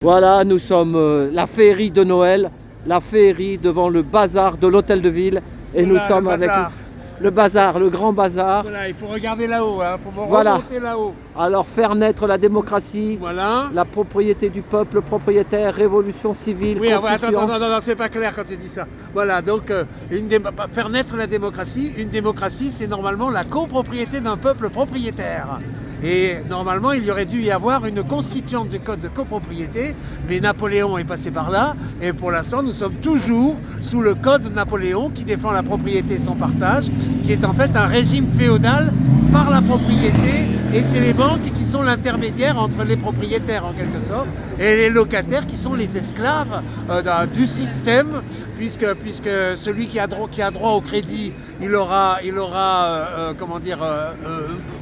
Voilà, nous sommes la féerie de Noël, la féerie devant le bazar de l'hôtel de ville. Et Voilà, nous sommes avec le bazar, le grand bazar. Voilà, il faut regarder là-haut, il faut Voilà. remonter là-haut. Alors faire naître la démocratie, Voilà. la propriété du peuple, propriétaire, révolution civile, Oui, constituant. attends, non, c'est pas clair quand tu dis ça. Voilà, donc faire naître la démocratie, une démocratie, c'est normalement la copropriété d'un peuple propriétaire. Et normalement, il y aurait dû y avoir une constituante du code de copropriété, mais Napoléon est passé par là, et pour l'instant, nous sommes toujours sous le code de Napoléon qui défend la propriété sans partage, qui est en fait un régime féodal par la propriété, et c'est les banques qui sont l'intermédiaire entre les propriétaires en quelque sorte et les locataires qui sont les esclaves du système, puisque celui qui a droit au crédit, il aura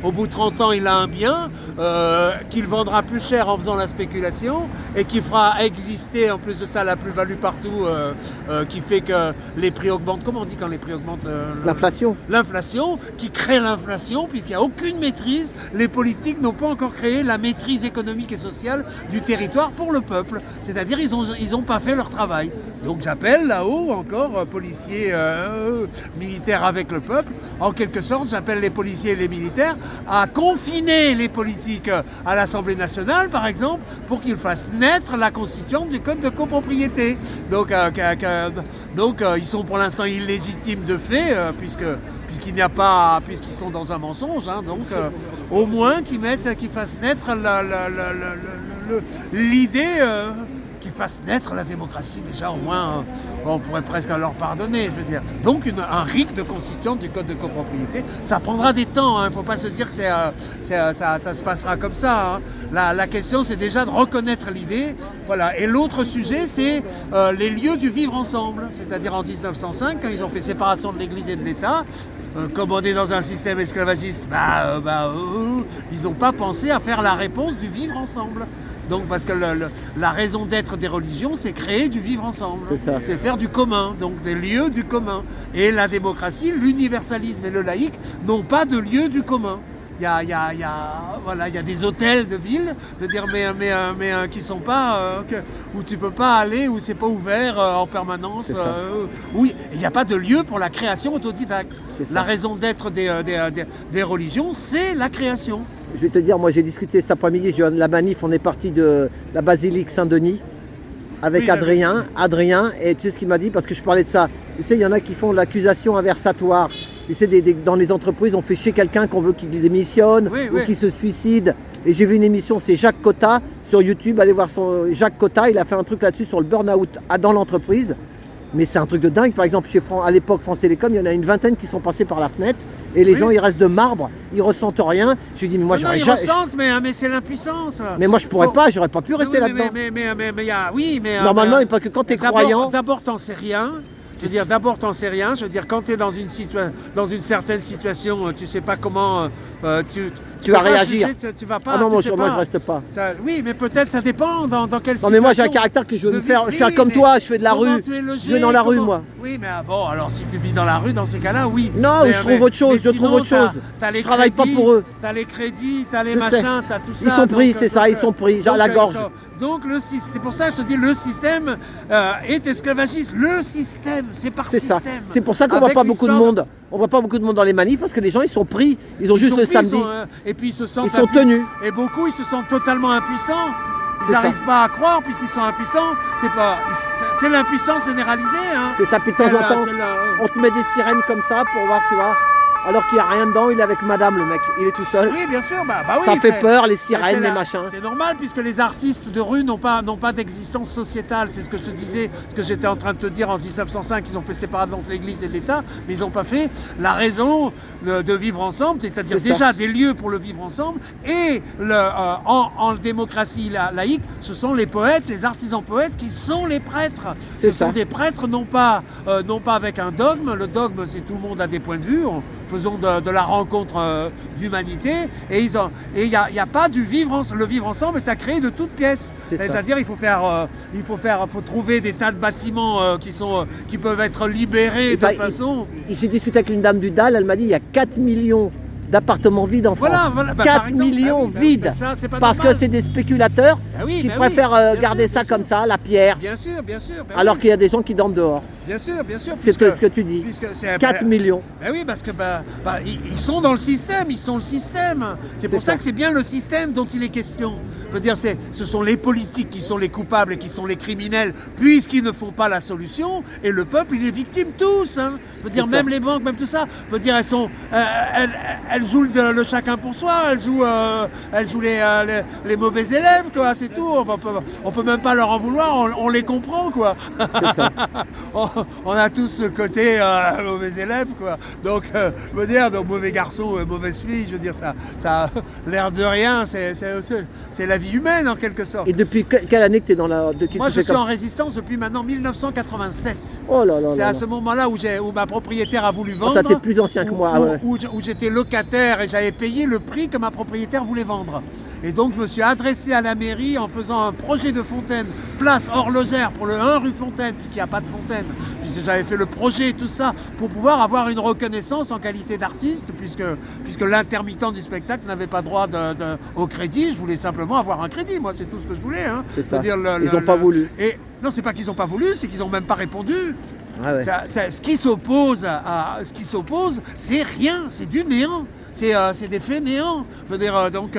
au bout de 30 ans il a un bien qu'il vendra plus cher en faisant la spéculation et qui fera exister en plus de ça la plus-value partout, qui fait que les prix augmentent. Comment on dit quand les prix augmentent? L'inflation, qui crée l'inflation puisqu'il n'y a aucune maîtrise. Les politiques n'ont pas encore créé la maîtrise économique et sociale du territoire pour le peuple. C'est-à-dire ils ont pas fait leur travail. Donc j'appelle là-haut encore policiers, militaires avec le peuple. En quelque sorte, j'appelle les policiers et les militaires à confiner les politiques à l'Assemblée nationale, par exemple, pour qu'ils fassent naître la constituante du code de copropriété. Donc ils sont pour l'instant illégitimes de fait, puisqu'ils sont dans un mensonge. Au moins qu'ils fassent naître l'idée, qu'ils fassent naître la démocratie, déjà au moins on pourrait presque leur pardonner, je veux dire. Donc un RIC de constituante du code de copropriété, ça prendra des temps, il ne faut pas se dire que ça se passera comme ça. La question c'est déjà de reconnaître l'idée. Voilà. Et l'autre sujet c'est les lieux du vivre ensemble, c'est-à-dire en 1905 quand ils ont fait séparation de l'Église et de l'État. Comme on est dans un système esclavagiste, ils n'ont pas pensé à faire la réponse du vivre ensemble. Donc parce que la raison d'être des religions, c'est créer du vivre ensemble. C'est faire du commun, donc des lieux du commun. Et la démocratie, l'universalisme et le laïque n'ont pas de lieu du commun. Il y a des hôtels de ville, je veux dire, mais qui sont pas où tu peux pas aller, où c'est pas ouvert en permanence. Oui, il n'y a pas de lieu pour la création autodidacte. La raison d'être des religions, c'est la création. Je vais te dire, moi j'ai discuté cet après-midi, je viens de la manif, on est parti de la basilique Saint-Denis avec Adrien, et tu sais ce qu'il m'a dit, parce que je parlais de ça. Tu sais, il y en a qui font l'accusation inversatoire. Tu sais, dans les entreprises, on fait chier quelqu'un qu'on veut qu'il démissionne ou qu'il se suicide. Et j'ai vu une émission, c'est Jacques Cotta sur YouTube. Allez voir Jacques Cotta, il a fait un truc là-dessus sur le burn-out dans l'entreprise. Mais c'est un truc de dingue. Par exemple, à l'époque France Télécom, il y en a une vingtaine qui sont passés par la fenêtre. Et les gens, ils restent de marbre, ils ressentent rien. Je lui dis, mais moi, ils ressentent, mais c'est l'impuissance. Mais moi, je pourrais pas, j'aurais pas pu rester là-dedans. Normalement, pas que quand tu es croyant. D'abord, t'en sais rien. Je veux dire, Je veux dire, quand tu es dans une certaine situation, tu sais pas comment tu vas réagir. Tu vas pas. Ah non, moi je reste pas. Oui, mais peut-être ça dépend dans quelle situation. Non, mais moi j'ai un caractère que je veux me faire. Je suis comme toi, je fais de la rue. Je vais dans la rue, moi. Oui, mais bon, alors si tu vis dans la rue, dans ces cas-là, oui. Non, je trouve autre chose. Je travaille pas pour eux. T'as les crédits, t'as les machins, t'as tout ça. Ils sont pris, c'est ça, ils sont pris. Genre la gorge. Donc c'est pour ça que je te dis, le système est esclavagiste. Le système, c'est par système. C'est pour ça qu'on voit pas beaucoup de monde. On voit pas beaucoup de monde dans les manifs parce que les gens ils sont pris. Ils ont juste le samedi. Et puis ils sont tenus. Et beaucoup ils se sentent totalement impuissants. Ils n'arrivent pas à croire puisqu'ils sont impuissants. C'est l'impuissance généralisée. C'est ça, puis de temps en temps, on te met des sirènes comme ça pour voir, tu vois. Alors qu'il n'y a rien dedans, il est avec madame le mec, il est tout seul. Oui, bien sûr, ça fait peur, les sirènes, les machins. C'est normal puisque les artistes de rue n'ont pas d'existence sociétale. C'est ce que je te disais, ce que j'étais en train de te dire en 1905, ils ont fait séparation de l'Église et de l'État, mais ils n'ont pas fait la raison de vivre ensemble, c'est-à-dire déjà des lieux pour le vivre ensemble. Et en démocratie laïque, ce sont les poètes, les artisans poètes qui sont les prêtres. Ce sont des prêtres non pas avec un dogme. Le dogme, c'est tout le monde a des points de vue. Faisons de la rencontre d'humanité, et il n'y a pas du vivre ensemble. Le vivre ensemble est à créer de toutes pièces. C'est-à-dire il faut trouver des tas de bâtiments qui peuvent être libérés de façon. J'ai discuté avec une dame du DAL, elle m'a dit il y a 4 millions d'appartements vides en France. Voilà, 4 millions vides. mais ça, c'est pas Parce normal. que c'est des spéculateurs qui préfèrent garder ça comme ça, la pierre, Bien sûr. alors qu'il y a des gens qui dorment dehors. Bien sûr. C'est ce que tu dis. 4 millions. Ben oui, parce que ils sont dans le système, ils sont le système. C'est pour ça que c'est bien le système dont il est question. Je veux dire, ce sont les politiques qui sont les coupables et qui sont les criminels, puisqu'ils ne font pas la solution, et le peuple, il est victime tous. Hein. Je veux dire, même les banques, même tout ça. Je veux dire, elles jouent le chacun pour soi, elles jouent les mauvais élèves, quoi, c'est tout. On peut même pas leur en vouloir, on les comprend, quoi. C'est ça. On a tous ce côté mauvais élève, quoi. Donc, je veux dire, donc mauvais garçon, mauvaise fille, je veux dire, ça l'air de rien, c'est la vie humaine en quelque sorte. Et depuis quelle année que tu es dans la... Moi, je suis en résistance depuis maintenant 1987. Oh là là. C'est à ce moment-là où ma propriétaire a voulu vendre. T'es plus ancien que moi. Où j'étais locataire et j'avais payé le prix que ma propriétaire voulait vendre. Et donc je me suis adressé à la mairie en faisant un projet de fontaine, place horlogère pour le 1 rue Fontaine, puisqu'il n'y a pas de fontaine. Puisque j'avais fait le projet et tout ça pour pouvoir avoir une reconnaissance en qualité d'artiste, puisque l'intermittent du spectacle n'avait pas droit au crédit. Je voulais simplement avoir un crédit, moi c'est tout ce que je voulais. Hein. C'est ça. Ils n'ont pas voulu. Et non, c'est pas qu'ils n'ont pas voulu, c'est qu'ils n'ont même pas répondu. Ah ouais. Ce qui s'oppose, c'est rien, c'est du néant. C'est des faits néants. Je veux dire, donc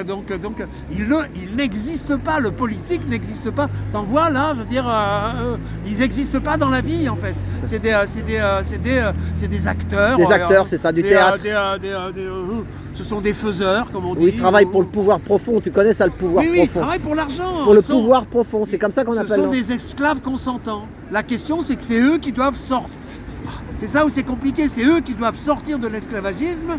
il n'existe pas, le politique n'existe pas. T'en vois là, je veux dire, ils n'existent pas dans la vie en fait. C'est des acteurs. Des acteurs, c'est ça, du théâtre. Ce sont des faiseurs, comme on dit. Oui, ils travaillent pour le pouvoir profond, tu connais ça, le pouvoir profond. Oui, ils travaillent pour l'argent. Pour le pouvoir profond, c'est comme ça qu'on appelle. Ce sont des esclaves consentants. La question, c'est que c'est eux qui doivent sortir. C'est ça où c'est compliqué, c'est eux qui doivent sortir de l'esclavagisme,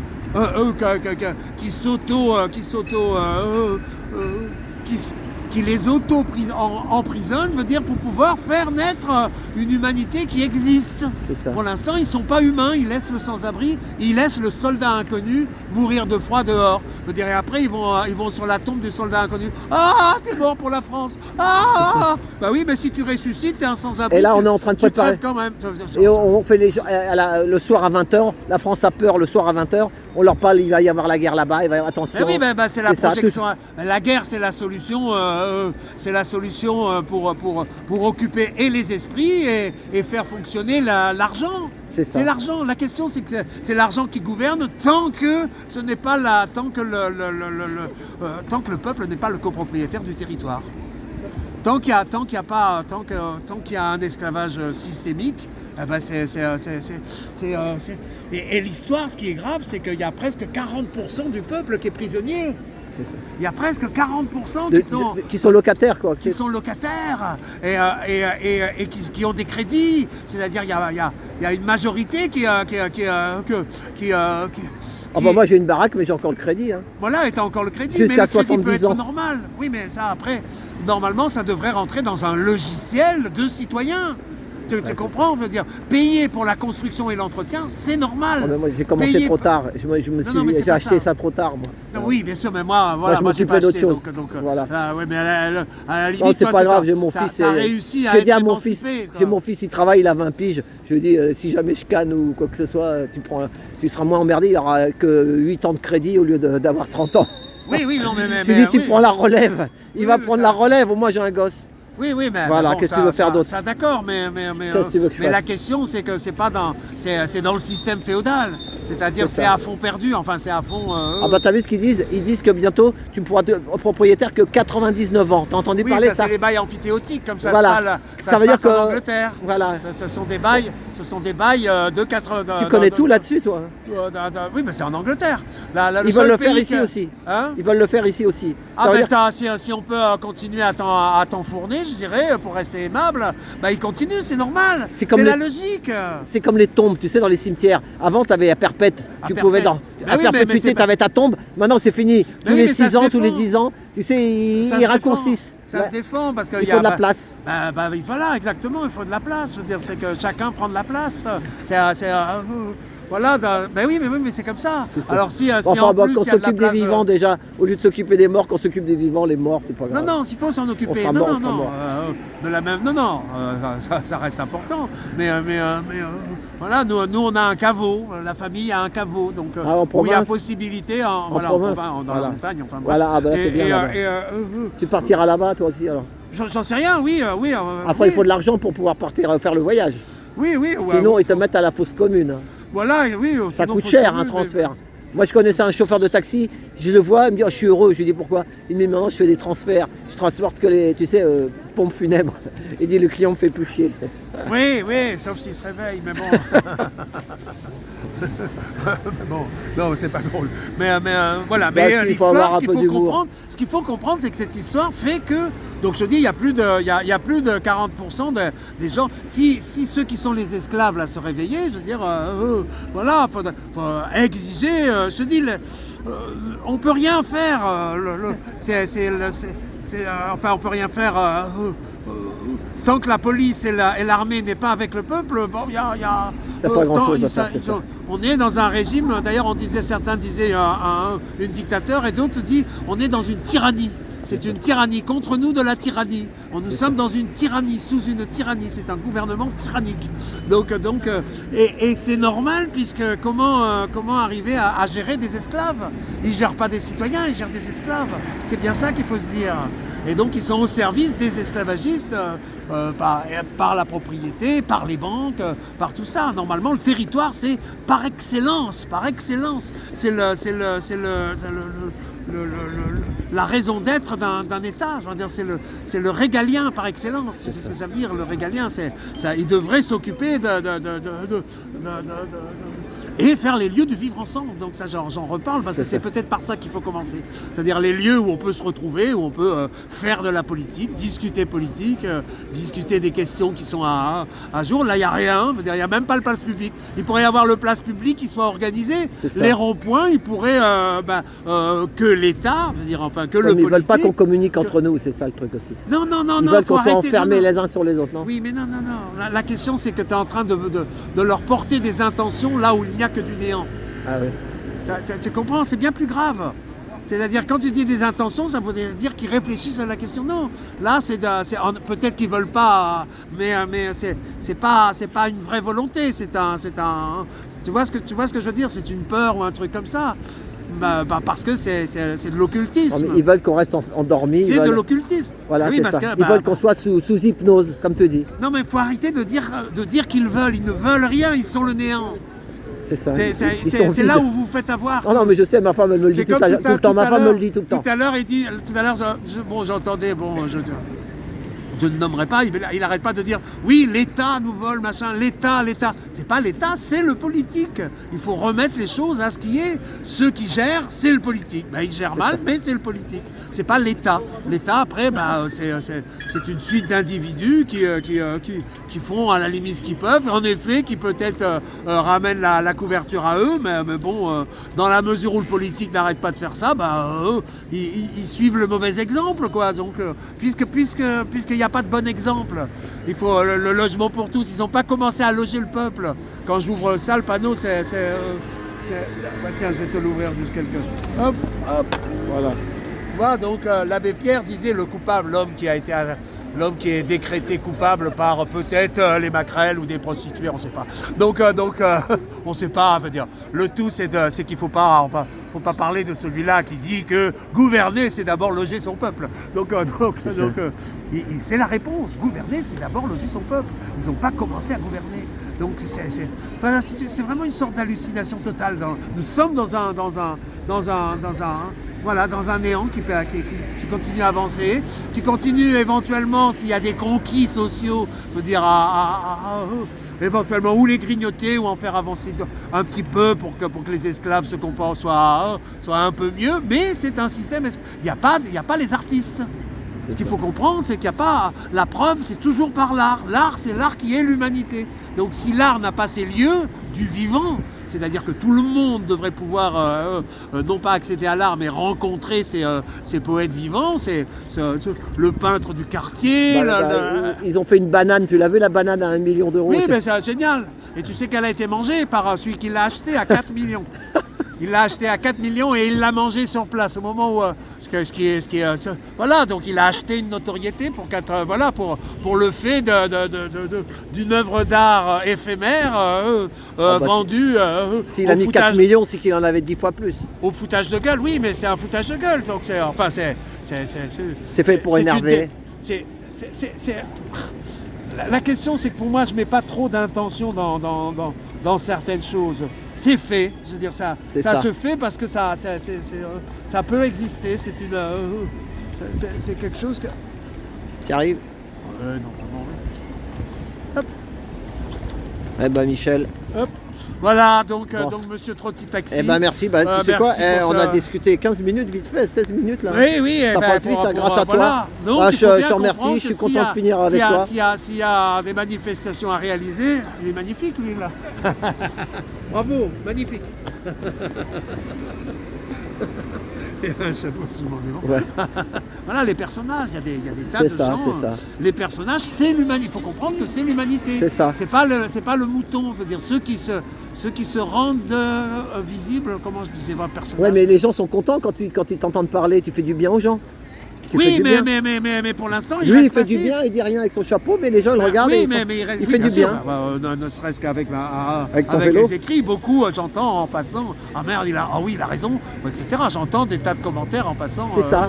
qui les auto-emprisonnent, veut dire, pour pouvoir faire naître une humanité qui existe. C'est ça. Pour l'instant, ils ne sont pas humains, ils laissent le sans-abri, ils laissent le soldat inconnu mourir de froid dehors. Je veux dire, et après, ils vont sur la tombe du soldat inconnu. Ah, t'es mort pour la France. Ah, bah oui, mais si tu ressuscites, t'es un sans-abri. Et là, on est en train de préparer. Quand même. Et on fait le soir à 20h, la France a peur, le soir à 20h, on leur parle, il va y avoir la guerre là-bas, il va y avoir attention. Mais oui, c'est la projection. La guerre, c'est la solution. Pour occuper et les esprits et faire fonctionner l'argent. C'est ça. C'est l'argent. La question, c'est que c'est l'argent qui gouverne tant que ce n'est pas tant que le peuple n'est pas le copropriétaire du territoire. Tant qu'il y a un esclavage systémique, et l'histoire, ce qui est grave, c'est qu'il y a presque 40% du peuple qui est prisonnier. Il y a presque 40% qui sont locataires, quoi. Qui sont locataires et qui ont des crédits. C'est-à-dire il y a une majorité qui moi j'ai une baraque, mais j'ai encore le crédit. Hein. Voilà, et t'as encore le crédit, jusqu'à mais le crédit 70 peut être ans. normal. Oui, mais ça après, normalement, ça devrait rentrer dans un logiciel de citoyen. Tu comprends, je veux dire, payer pour la construction et l'entretien, c'est normal. Moi, j'ai commencé trop tard. J'ai acheté ça trop tard, moi. Non, oui, bien sûr, mais moi, je m'occupais d'autre chose. Voilà. Ouais, mais à la limite, non, c'est pas grave, j'ai mon fils. J'ai dit à mon fils, il travaille, il a 20 piges. Je lui ai dit, si jamais je canne ou quoi que ce soit, tu seras moins emmerdé, il aura que 8 ans de crédit au lieu d'avoir 30 ans. Oui, non, mais. Tu dis, tu prends la relève. Il va prendre la relève, au moins j'ai un gosse. Oui, mais voilà, qu'est-ce que tu veux faire d'autre? Ça, d'accord, mais la question, c'est que c'est dans le système féodal. C'est-à-dire c'est à fond perdu, enfin c'est à fond... Ah bah t'as vu ce qu'ils disent? Ils disent que bientôt tu ne pourras être propriétaire que 99 ans. T'as entendu parler de ça? Oui, c'est les bails amphithéotiques, comme ça voilà. ça se passe en Angleterre. Voilà. Ce sont des bails de 80... Tu connais tout là-dessus, toi? Oui, mais c'est en Angleterre. Ils veulent le faire ici aussi. Ils veulent le faire ici aussi. Si on peut continuer à t'enfourner, je dirais, pour rester aimable, ils continuent, c'est normal. C'est la logique. C'est comme les tombes, tu sais, dans les cimetières. Avant, tu avais à perpète. Tu pouvais à perpétuité, tu avais ta tombe. Maintenant, c'est fini. Tous les 6 ans, tous les 10 ans, tu sais, ils raccourcissent. Ça se défend parce qu'il faut de la place. Voilà, exactement, il faut de la place. Je veux dire, c'est que chacun prend de la place. Voilà, ben oui, mais c'est comme ça. Alors si Enfin, en plus qu'on il y a de la s'occupe des place, vivants déjà, au lieu de s'occuper des morts, qu'on s'occupe des vivants, les morts, c'est pas grave. Non, s'il faut s'en occuper. On sera mort. De la même. Non, ça reste important. Mais voilà, nous on a un caveau. La famille a un caveau, donc où il y a possibilité en province, dans la montagne. Enfin, voilà, ah, ben là, c'est bien là-bas. Tu partiras là-bas, toi aussi, alors. J'en sais rien, oui. Enfin, il faut de l'argent pour pouvoir partir faire le voyage. Oui. Sinon, ils te mettent à la fosse commune. Voilà, oui. Ça coûte cher, un transfert. Moi, je connaissais un chauffeur de taxi, je le vois, il me dit oh, je suis heureux. Je lui dis pourquoi? Il me dit maintenant, je fais des transferts. Je transporte que les, tu sais, pompes funèbres. Il dit le client me fait plus chier. Oui, sauf s'il se réveille, mais bon. Bon, non, c'est pas drôle. Mais voilà. Mais l'histoire, ce qu'il faut comprendre, c'est que cette histoire fait que. Donc je dis, il y a plus de 40% des gens. Si ceux qui sont les esclaves là se réveillaient, je veux dire, voilà, faut exiger. Je dis, on peut rien faire. Enfin, on peut rien faire. Tant que la police et l'armée n'est pas avec le peuple, bon, il y a pas grand-chose à faire. On est dans un régime, d'ailleurs certains disaient un dictateur et d'autres disent on est dans une tyrannie. C'est une tyrannie, contre nous de la tyrannie. Nous sommes dans une tyrannie, sous une tyrannie. C'est un gouvernement tyrannique. Et c'est normal, puisque comment arriver à gérer des esclaves? Ils ne gèrent pas des citoyens, ils gèrent des esclaves. C'est bien ça qu'il faut se dire. Et donc ils sont au service des esclavagistes par la propriété, par les banques, par tout ça. Normalement, le territoire, c'est par excellence. C'est la raison d'être d'un État. Je veux dire, c'est le régalien par excellence. C'est ce que ça veut dire. Le régalien, il devrait s'occuper et faire les lieux de vivre ensemble. Donc ça, j'en reparle parce que c'est peut-être par ça qu'il faut commencer. C'est-à-dire les lieux où on peut se retrouver, où on peut faire de la politique, discuter politique, discuter des questions qui sont à jour. Là, il n'y a rien. Il n'y a même pas le place public. Il pourrait y avoir le place public qui soit organisé. Les ronds-points, il pourrait que l'État, que le politique. Ils ne veulent pas qu'on communique entre nous, c'est ça le truc aussi. Non. Ils veulent qu'on soit enfermés les uns sur les autres, non? Oui, mais non. La question, c'est que tu es en train de leur porter des intentions là où il n'y a que du néant. Ah oui. Tu comprends? C'est bien plus grave. C'est-à-dire, quand tu dis des intentions, ça veut dire qu'ils réfléchissent à la question. Non, là, peut-être qu'ils veulent pas, mais c'est pas une vraie volonté. Tu vois ce que je veux dire? C'est une peur ou un truc comme ça. Parce que c'est de l'occultisme. Ils veulent qu'on reste endormi. C'est de l'occultisme. Voilà, oui, c'est ça. Ils veulent qu'on soit sous hypnose, comme tu dis. Non, mais il faut arrêter de dire qu'ils veulent. Ils ne veulent rien, ils sont le néant. C'est ça. C'est là où vous faites avoir. Non, mais je sais, ma femme elle me le dit tout le temps. Ma femme me le dit tout le temps. Tout à l'heure, j'entendais, je ne nommerai pas, il n'arrête pas de dire oui, l'État nous vole, machin, l'État. C'est pas l'État, c'est le politique. Il faut remettre les choses à ce qui est. Ceux qui gèrent, c'est le politique. Ils gèrent mal, mais c'est le politique. C'est pas l'État. L'État, après, c'est une suite d'individus qui font à la limite ce qu'ils peuvent. En effet, qui peut-être ramènent la couverture à eux, mais bon, dans la mesure où le politique n'arrête pas de faire ça, ils suivent le mauvais exemple, quoi. Donc, puisqu'il n'y a pas de bon exemple. Il faut le logement pour tous. Ils n'ont pas commencé à loger le peuple. Quand j'ouvre ça, le panneau, tiens, je vais te l'ouvrir juste quelque chose. Hop, voilà. Tu vois, donc l'abbé Pierre disait le coupable, l'homme qui est décrété coupable par peut-être les maquerelles ou des prostituées, on ne sait pas. Donc on ne sait pas, veut dire. Le tout, c'est qu'il ne faut pas parler de celui-là qui dit que gouverner, c'est d'abord loger son peuple. Donc c'est la réponse. Gouverner, c'est d'abord loger son peuple. Ils n'ont pas commencé à gouverner. Donc c'est vraiment une sorte d'hallucination totale. Nous sommes dans un néant qui continue à avancer, qui continue éventuellement, s'il y a des conquis sociaux, je veux dire, éventuellement ou les grignoter ou en faire avancer un petit peu pour que les esclaves se comportent soit un peu mieux, mais c'est un système, il n'y a pas les artistes. Ce qu'il faut comprendre, c'est qu'il n'y a pas... La preuve, c'est toujours par l'art. L'art, c'est l'art qui est l'humanité. Donc si l'art n'a pas ces lieux du vivant, c'est-à-dire que tout le monde devrait pouvoir, non pas accéder à l'art, mais rencontrer ces poètes vivants, le peintre du quartier. Ils ont fait une banane, tu l'as vu la banane à 1 million d'euros? Oui, mais c'est génial. Et tu sais qu'elle a été mangée par celui qui l'a acheté à 4 millions. Il l'a acheté à 4 millions et il l'a mangé sur place au moment où... voilà, donc il a acheté une notoriété pour le fait d'une œuvre d'art éphémère vendue s'il a mis 4 millions, c'est qu'il en avait 10 fois plus. Au foutage de gueule, oui, mais c'est un foutage de gueule. Donc c'est fait pour énerver. La question, c'est que pour moi, je ne mets pas trop d'intention dans certaines choses. C'est fait, je veux dire, ça se fait parce que ça peut exister. C'est quelque chose que... Tu y arrives? Non. Hop. Eh ben Michel. Hop. Voilà, donc Monsieur Trotti Taxi. Eh ben merci, tu sais quoi, on a discuté 15 minutes vite fait, 16 minutes là. Oui, ça passe vite grâce à toi. Donc, je te remercie, je suis content de finir avec toi. S'il y a des manifestations à réaliser, il est magnifique lui là. Bravo, magnifique. Et un chapeau absolument dément. Ouais. Voilà, les personnages, il y a des tas de gens. C'est ça. Les personnages, c'est l'humanité. Il faut comprendre que c'est l'humanité. C'est ça. C'est pas le mouton. Je veux dire, ceux qui se rendent visibles, comment je dis, c'est vrai, personnages. Ouais, mais les gens sont contents quand ils t'entendent parler. Tu fais du bien aux gens. Oui, mais pour l'instant, lui, il fait du bien, il dit rien avec son chapeau, mais les gens le regardent. Oui, il fait du bien. Ne serait-ce qu'avec les écrits, beaucoup, j'entends en passant, ah merde, il a raison, etc. J'entends des tas de commentaires en passant. C'est ça.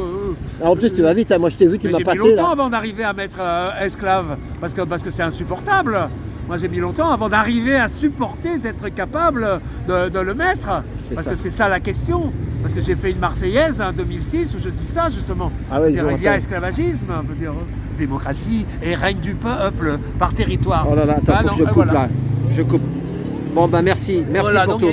En plus, tu vas vite, moi je t'ai vu, tu m'as passé. J'ai mis longtemps avant d'arriver à mettre esclave, parce que c'est insupportable. Moi, j'ai mis longtemps avant d'arriver à supporter d'être capable de le mettre. Parce que c'est ça la question. Parce que j'ai fait une Marseillaise en 2006 où je dis ça, justement. Ah oui, il y a esclavagisme, on peut dire, démocratie et règne du peuple par territoire. Oh là là, attends, faut que je coupe là. Je coupe. Bon, ben merci. Merci pour tout.